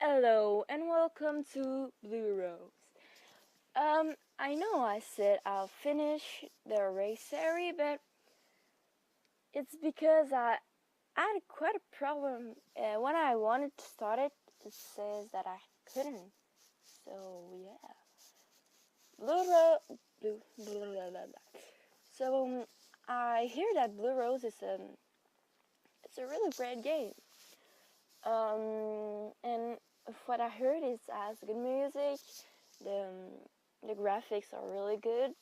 Hello and welcome to Blue Rose. I know I said I'll finish the Rei serie, but it's because I had quite a problem. When I wanted to start it, it says that I couldn't. So yeah, Blue blah, blah, blah. So I hear that Blue Rose is it's a really great game. And what I heard is it has good music. The graphics are really good,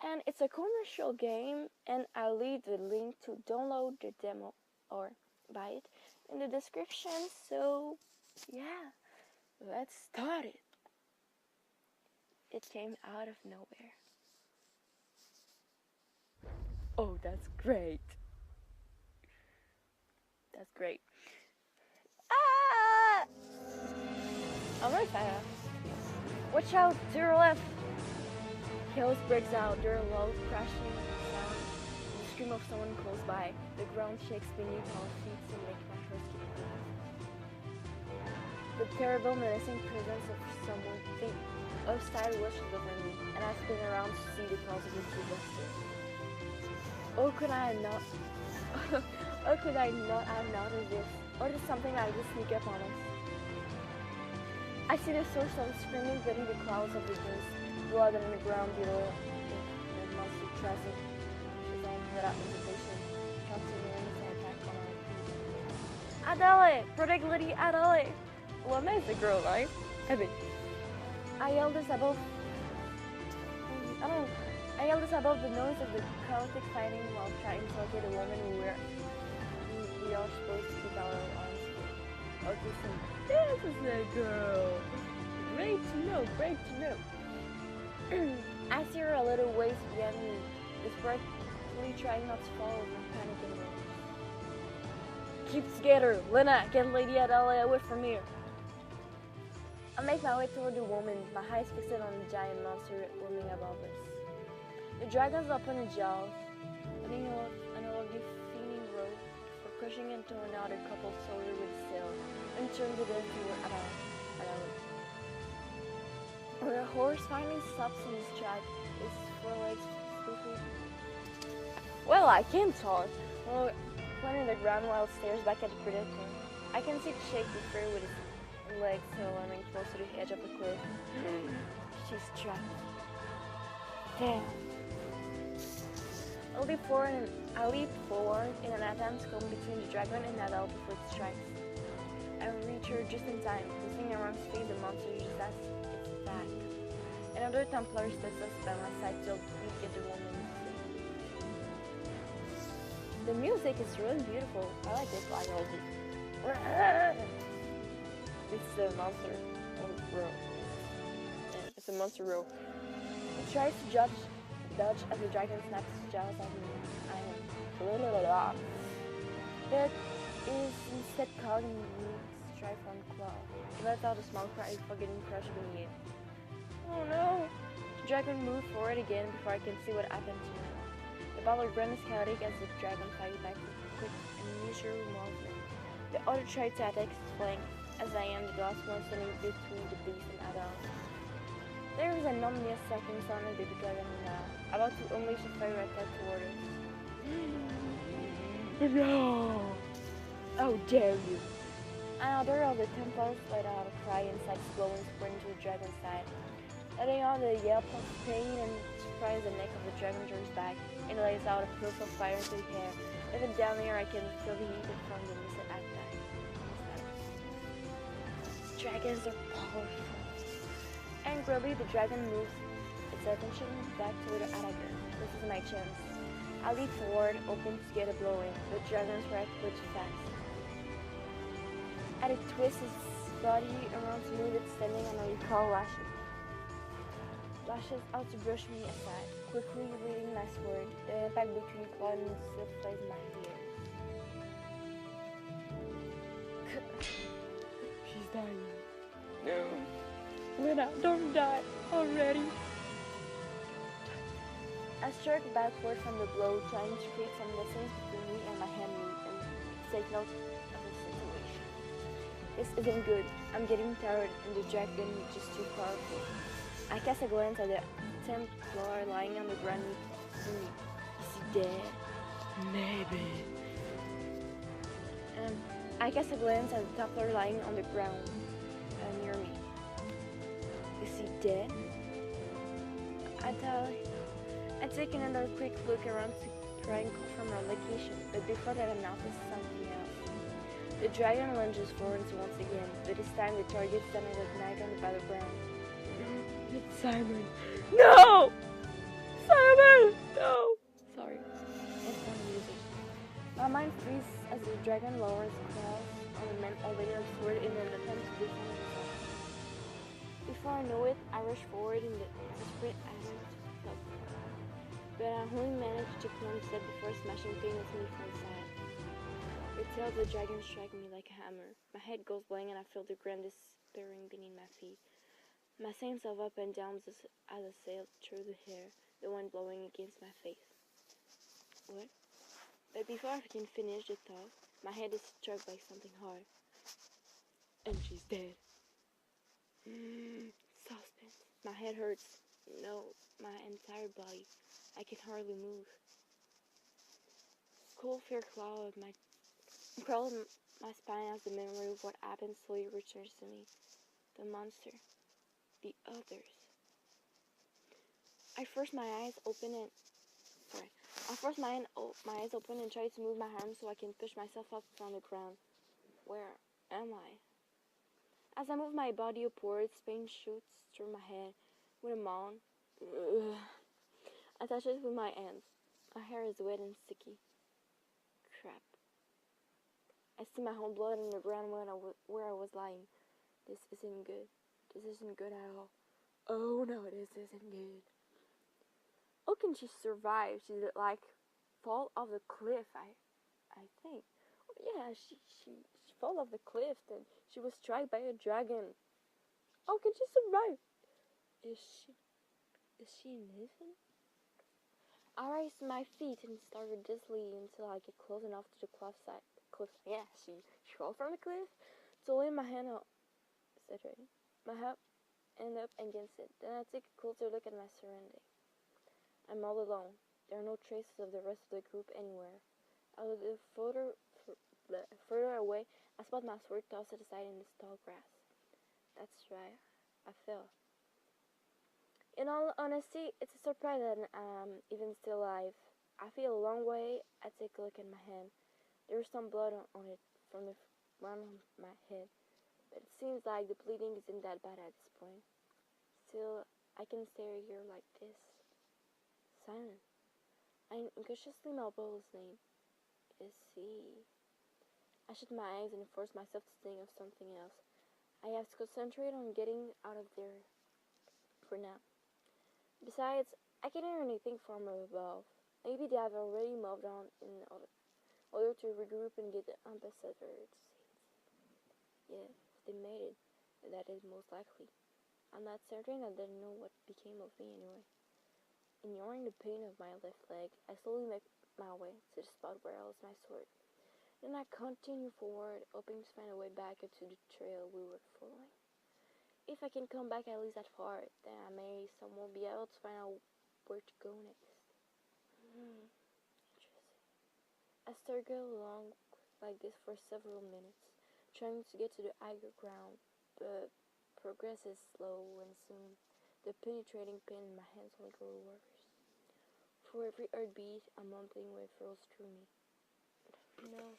and it's a commercial game. And I'll leave the link to download the demo or buy it in the description. So yeah, let's start it. It came out of nowhere. Oh, that's great. That's great. Ah! I'm right fire. Watch out, to your left. Chaos breaks out. There are loud crashing sound. The scream of someone close by. The ground shakes beneath our feet and make my heart skip beats. The terrible, menacing presence of someone thick outside washes over me, and I spin around to see the cause of this disaster. Oh, could I not? Or could I not have noticed this? Or did something like this sneak up on us? I see the source of the screaming beneath the clouds of the dust, blood on the ground below. The monster tries to dissolve without hesitation, continuing his attack on our people. Adele! Protect Lady Adele! Well, nice the girl, right? I yelled this above. I yelled this above the noise of the chaotic fighting while trying to locate a woman we are supposed to keep our arms with. Okay, so this is a girl. Great to know, great to know. I see her a little ways behind me, desperately trying not to fall over panicking her. Keep together, Lena, get Lady Adele away from here. I make my way toward the woman, my eyes fixed on the giant monster looming above us. The dragons open its jaws, letting off an ugly fiending rope for crushing into another couple soldier with sail, and turns it into Adele. When the horse finally stops in his track, his forelegs stiffly. Well, I can't talk. Well, planting the ground while it stares back at the predator. I can see it shake the fur with its legs running close to the edge of the cliff. She's trapped. Damn. I leap forward in an attempt to come between the dragon and Adele before it strikes. I reach her just in time, twisting around to face the monster just as its back. Another Templar steps us by my side till we get the woman safe. The music is really beautiful. I like this like all this. It's a monster row. Yeah, it's a monster row. It tries to dodge as the dragon snaps its jaws at me. But is instead caught in the strife on claw. It lets out a small cry before getting crushed beneath it. Oh no! The dragon moved forward again before I can see what happened to me. The battleground is chaotic as the dragon fights back with quick and unusual movement. The other tried to attack its flank, as I am the last one standing between the beast and Adele. There is an ominous sucking sound of the dragon now, about to unleash a fire attack toward us. No! How dare you! Another of the Templars let out a cry inside its glowing sprint to the dragon's side. Letting out a yelp of pain and surprise, the neck of the dragon turns back and lays out a puff of fire into the air. Even down here I can feel the heat from the missile attack. Dragons are powerful. Angrily, the dragon moves its attention back toward the attacker. This is my chance. I leap forward, hoping to get a blow in. The dragon's right foot fast. As it twists its body around to move it, standing on a recall lashes out to brush me aside, quickly reading my sword. The impact between claw and silk flies my ears. She's dying. No. Lena, don't die already. I struck backward from the blow, trying to create some distance between me and my handmaid and take note of the situation. This isn't good. I'm getting tired and the dragon is just too powerful. I cast a glance at the Templar lying on the ground next to me. Is he dead? Maybe. I cast a glance at the Templar lying on the ground near me. Is he dead? I take another quick look around to try and confirm our location, but before that I notice something else. The dragon lunges forward once again, but this time the target standing at night on the battleground. It's Simon. No! Simon! No! Sorry. It's not music. My mind freezes as the dragon lowers claws on the man already absorbed in an attempt to defend himself. Before I know it, I rush forward in the desperate attempt to help. But I only managed to plunge that before smashing pain at me from the side. The tail of the dragon strikes me like a hammer. My head goes blank and I feel the ground despairing beneath my feet. My sense of up and down as I sailed through the air, the wind blowing against my face. What? But before I can finish the thought, my head is struck by something hard. And she's dead. Suspense. My head hurts. No, my entire body. I can hardly move. Cold fear crawled my spine as the memory of what happened slowly returns to me. The monster. The others. I force my eyes open and try to move my arms so I can push myself up from the ground. Where am I? As I move my body upwards, pain shoots through my head with a moan. I touch it with my hands. My hair is wet and sticky. Crap. I see my own blood on the ground where I was lying. This isn't good. This isn't good at all. Oh no, this isn't good. How can she survive? She like fall off the cliff, I think. Yeah, she fell off the cliff and she was struck by a dragon. How can she survive? Is she living? I raised my feet and started dizzily until I get close enough to the cliff side. Yeah, she fell from the cliff. So I lay my hand up, my hand up against it. Then I take a closer look at my surroundings. I'm all alone. There are no traces of the rest of the group anywhere. A little further away, I spot my sword tossed aside in the tall grass. That's right, I fell. In all honesty, it's a surprise that I'm even still alive. I feel a long way. I take a look at my hand. There's some blood on it from the front of my head, but it seems like the bleeding isn't that bad at this point. Still, I can stay here like this. Silent. I unconsciously mumble his name. Is he? I shut my eyes and force myself to think of something else. I have to concentrate on getting out of there for now. Besides, I can't hear anything from above. Maybe they have already moved on in order to regroup and get the ambassador seats. Yeah, they made it, that is most likely. I'm not certain I didn't know what became of me anyway. Ignoring the pain of my left leg, I slowly make my way to the spot where I lost my sword. Then I continue forward, hoping to find a way back into the trail we were following. If I can come back at least that far, then I may somehow be able to find out where to go next. Interesting. I struggle along like this for several minutes, trying to get to the higher ground, but progress is slow and soon the penetrating pain in my hands only grows worse. For every heartbeat, a mumbling wave rolls through me. No.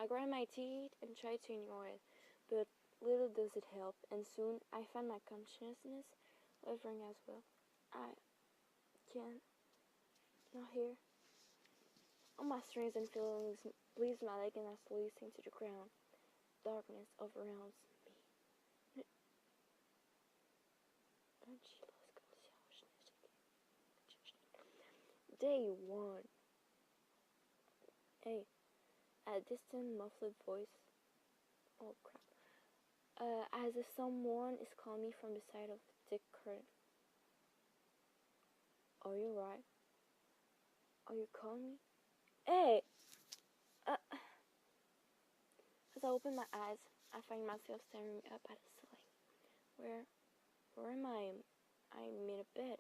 I grind my teeth and try to ignore it, but little does it help, and soon I find my consciousness wavering as well. I can't not hear. All my strength and feelings leaves my leg and I slowly sink to the ground. Darkness overwhelms me. Day 1. Hey, a distant muffled voice. Oh crap. As if someone is calling me from the side of the curtain. Are you right? Are you calling me? Hey! As I open my eyes, I find myself staring up at the ceiling. Where am I? I'm in a bed.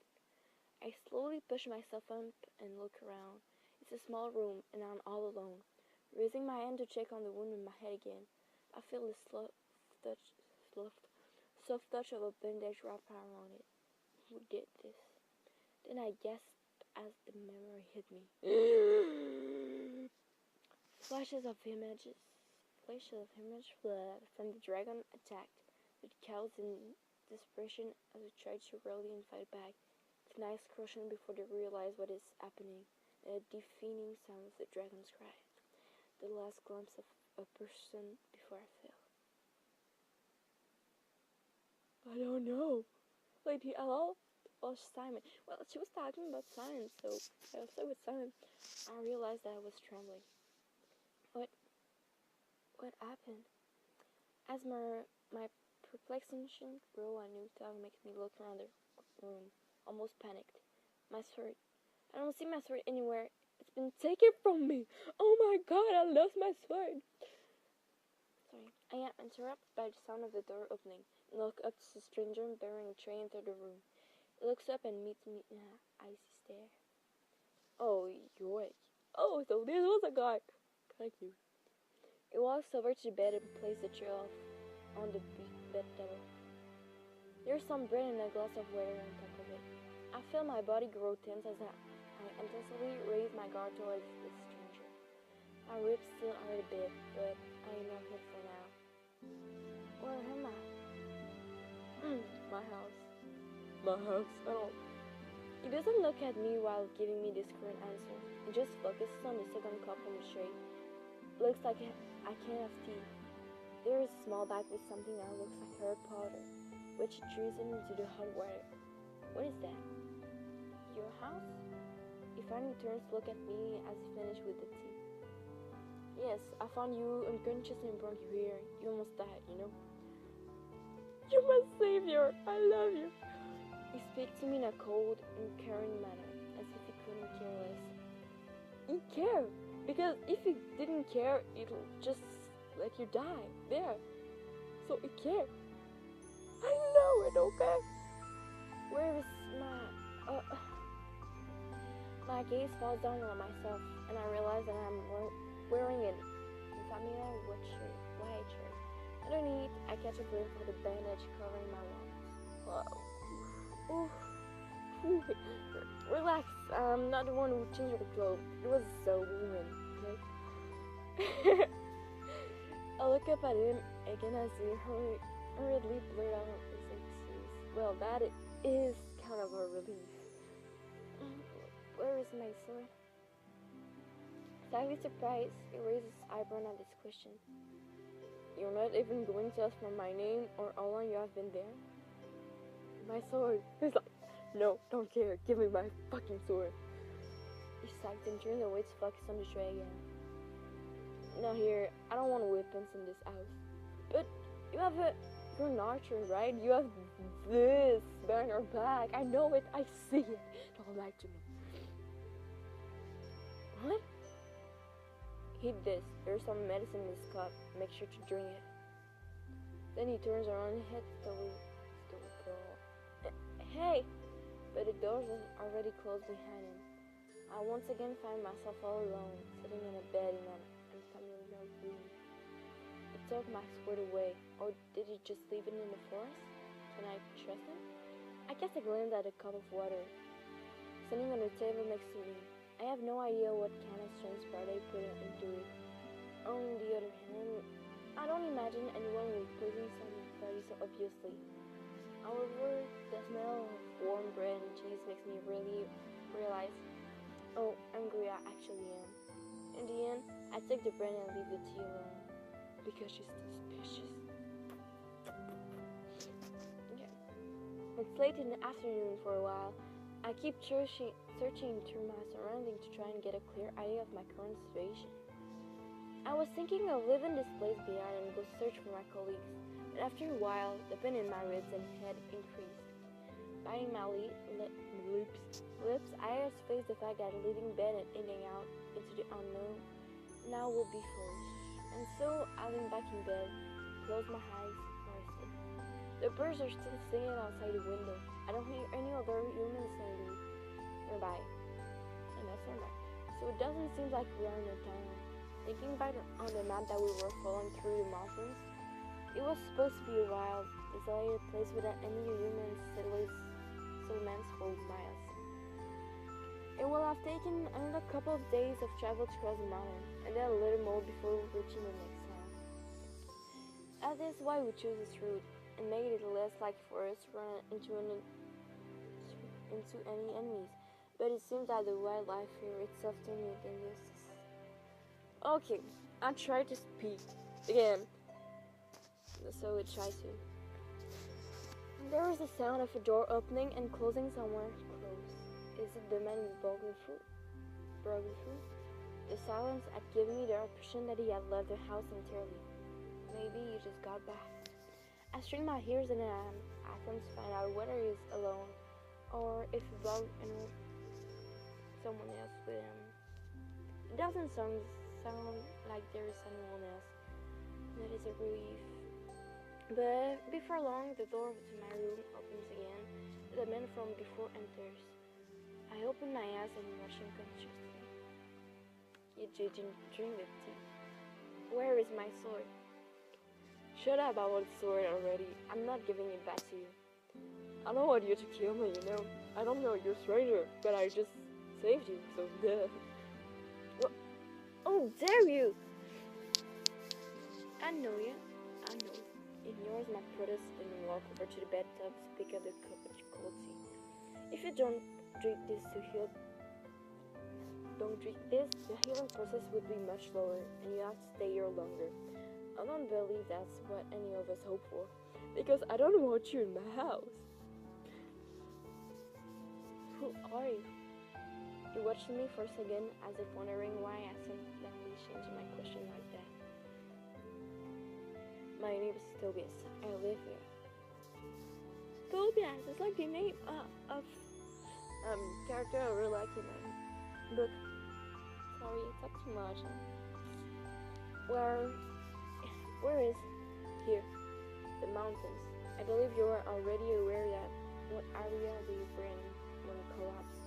I slowly push myself up and look around. It's a small room, and I'm all alone. Raising my hand to check on the wound in my head again, I feel the soft touch of a bandage wrapped around it. Who did this? Then I gasped as the memory hit me. Flashes of image from the dragon attacked, with cows in desperation as we tried to rally and fight back. The knives crushing before they realize what is happening, and a deafening sound of the dragon's cry. The last glimpse of a person before I fell. I don't know. Lady, hello? Oh, Simon. Well, she was talking about Simon, so I was with Simon. I realized that I was trembling. What happened? As my perplexation grew, a new thought makes me look around the room, almost panicked. My sword. I don't see my sword anywhere. It's been taken from me. Oh my God, I lost my sword. Sorry. I am interrupted by the sound of the door opening. I look up to the stranger bearing a tray into the room. He looks up and meets me in an icy stare. Oh, yoink. Oh, so this was a guy. Thank you. He walks over to the bed and places the tray on the bed table. There's some bread and a glass of water on top of it. I feel my body grow tense as I intensely raise my guard towards the stranger. My ribs still hurt a bit, but I ignore it for now. Where am I? My house. My house. Oh. He doesn't look at me while giving me this current answer. He just focuses on the second cup on the tray. Looks like I can't have tea. There is a small bag with something that looks like herb powder, which he drizzles into the hot water. What is that? Your house? He finally turns to look at me as he finishes with the tea. Yes, I found you unconscious and brought you here. You almost died, you know? You're my savior. I love you. He speaks to me in a cold and caring manner, as if he couldn't care less. He cared, because if he didn't care, it'll just let you die there. So he cared. I know it, okay? Where is my gaze falls down on myself, and I realize that I'm wearing an familiar white shirt. Underneath, I catch a glimpse of the bandage covering my lungs. Whoa. Ooh. Relax, I'm not the one who changed your clothes. It was a woman, okay? I look up at him again as he hurriedly blurted out his excuse. Well, that is kind of a relief. Where is my sword? Slightly surprised, he raises his eyebrow at this question. You're not even going to ask for my name or how long you have been there? My sword. He's like, no, don't care. Give me my fucking sword. He sighed and turned away to focus on the tray again. Now here, I don't want weapons in this house. But you're an archer, right? You have this behind your back. I know it. I see it. Don't lie to me. What? Eat this. There's some medicine in this cup. Make sure to drink it. Then he turns around and heads towards the door. Hey! But the doors are already closed behind him. I once again find myself all alone, sitting in a bed in an unfamiliar room. He took my sword away, or did he just leave it in the forest? Can I trust him? I cast a glance at a cup of water, sitting on the table next to me. I have no idea what kind of strange part they put into it. On the other hand, I don't imagine anyone would poison somebody so obviously. However, the smell of warm bread and cheese makes me really realize how hungry I actually am. In the end, I take the bread and leave the tea alone, because she's suspicious. Okay. It's late in the afternoon for a while. I keep searching through my surroundings to try and get a clear idea of my current situation. I was thinking of leaving this place behind and go search for my colleagues, but after a while, the pain in my ribs and head increased. Biting my lips, I had to face the fact that leaving bed and ending out into the unknown now would be foolish, and And so I lean back in bed, close my eyes, and rested. The birds are still singing outside the window. I don't hear any other humans nearby. And that's nearby. So it doesn't seem like we are in a tunnel. Thinking back on the map that we were following through the mountains, it was supposed to be a wild, desolated place without any human settlements for miles. It will have taken another couple of days of travel to cross the mountain, and then a little more before reaching the next town. That is why we chose this route, and made it less likely for us to run into any enemies. But it seems that the wildlife here is often against us. Okay, I tried to speak again. So it tries to. There is the sound of a door opening and closing somewhere close. Is it the man broken through? The silence had given me the impression that he had left the house entirely. Maybe he just got back. I strain my ears and I attempt to find out whether he is alone or if he brought someone else with him. It doesn't sound like there is anyone else. That is a relief. But before long, the door to my room opens again. The man from before enters. I open my eyes and watch him consciously. You didn't drink the tea. Where is my sword? Shut up about the sword already. I'm not giving it back to you. I don't want you to kill me, you know. I don't know you're a stranger, but I just saved you, so duh. What? Oh, dare you! I know you. I know. Ignores my protest and walk over to the bathtub to pick up the cup of cold tea. If you don't drink this, the healing process would be much slower, and you have to stay here longer. I don't believe that's what any of us hope for, because I don't want you in my house. Who are you? He watched me for a second, as if wondering why I accidentally changed my question like that. My name is Tobias. I live here. Tobias is like the name of character I really like in a book. Sorry, I talk too much. Where is here? The mountains. I believe you are already aware that what area do you bring when you collapse?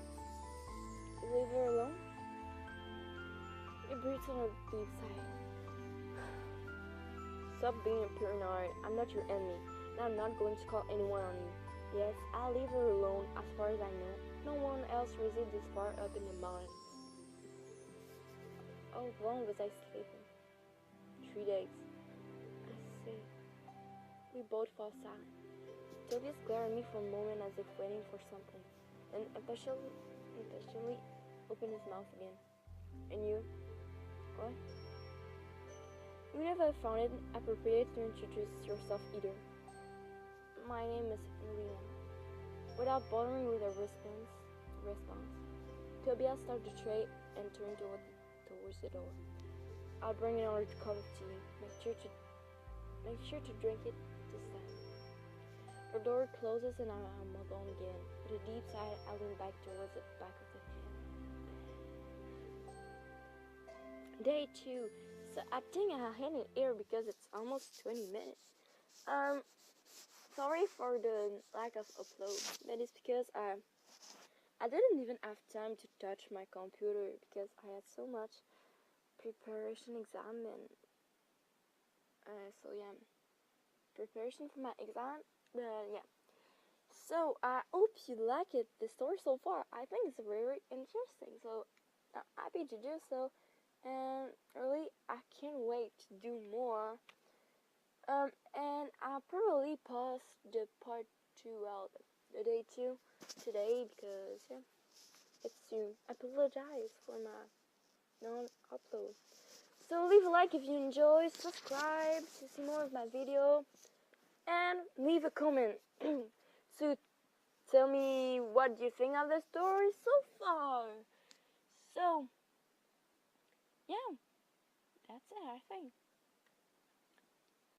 You leave her alone? He breathes on a deep sigh. Stop being paranoid. I'm not your enemy, and I'm not going to call anyone on you. Yes, I'll leave her alone as far as I know. No one else resides this far up in the mountains. How long was I sleeping? 3 days. I see. We both fall silent. Tobias glared at me for a moment as if waiting for something, and impatiently opened his mouth again. And you? What? You never found it appropriate to introduce yourself either. My name is Liam. Without bothering with a response, Tobias started the tray and turned towards the door. I'll bring another cup of tea. Make sure to drink it this time. The door closes and I'm alone again. With a deep sigh, I lean back towards the back of the head. Day 2. So I think I had it here because it's almost 20 minutes. Sorry for the lack of upload, but it's because I didn't even have time to touch my computer because I had so much preparation exam and so yeah, preparation for my exam. Yeah. So I hope you like it. The story so far, I think it's very interesting. So I'm happy to do so. And really, I can't wait to do more. And I'll probably post the part 2 out, the day 2 today because yeah, it's soon. I apologize for my non-upload. So leave a like if you enjoy, subscribe to see more of my video, and leave a comment to tell me what you think of the story so far. So yeah, that's it, I think.